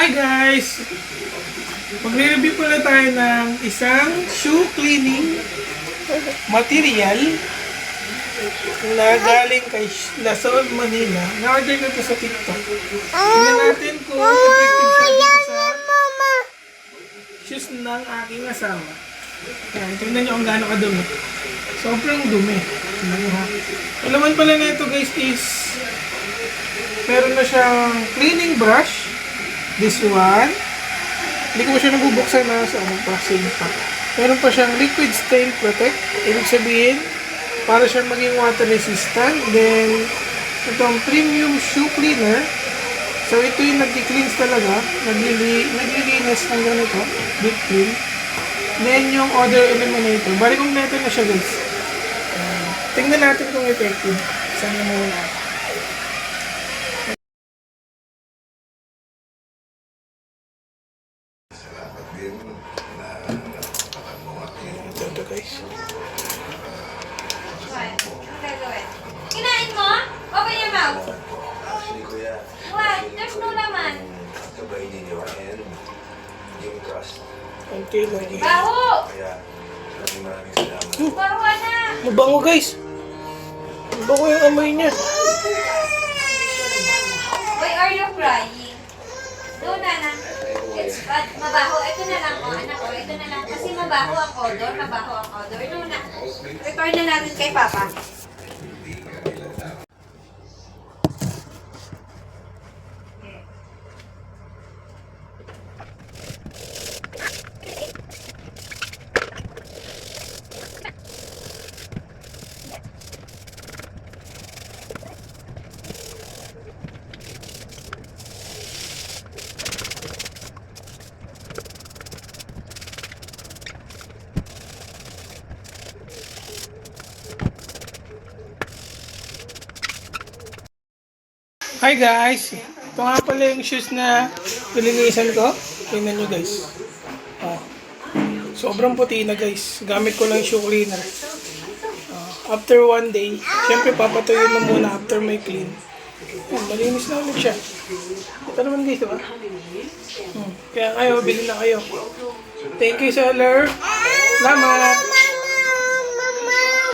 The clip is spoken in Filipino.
Hi guys! Magre-review pala tayo ng isang shoe cleaning material na galing kay Lasol, Manila. Na-order ko ito sa TikTok. Tingnan natin kung effective siya dito sa shoes ng aking asawa. Ayan, tingnan nyo kung gaano kadumi. Sobrang dumi. Ang laman pala na ito guys is meron na siyang cleaning brush. This one. Hindi ko pa siya nabubuksan na sa unboxing pa. Meron pa siyang liquid stain protect. Ibig sabihin, para siyang maging water resistant. Then, itong premium shoe cleaner. So, ito yung nag-cleanse talaga. Naglilinis ng ganito. Deep clean. Then, yung odor eliminator. Bali kompleto na siya guys. Tingnan natin kung effective. Saan na muna. Ito guys. Kinain mo? Open your mouth. Actually, kuya. What? There's no laman. Kabay ninyo and yung trust. Konti lagi. Baho! Kaya, maraming salamat. Baho na! Mabango guys. Mabango yung amoy niya. Why are you crying? No, Nana. It's bad. Mabaho. Ito na lang, oh, anak ko. Ito na lang. Kasi mabaho ang odor. Mabaho ang odor. No, na. Record na natin kay Papa. Hi guys! Ito nga pala yung shoes na nilinisan ko. Tingnan nyo guys. Oh. Sobrang puti na guys. Gamit ko lang yung shoe cleaner. After one day, syempre papatuyin mo muna after may clean. Malinis na ulit siya. Ito naman guys, diba? Kaya kayo, bilhin na kayo. Thank you seller. Salamat!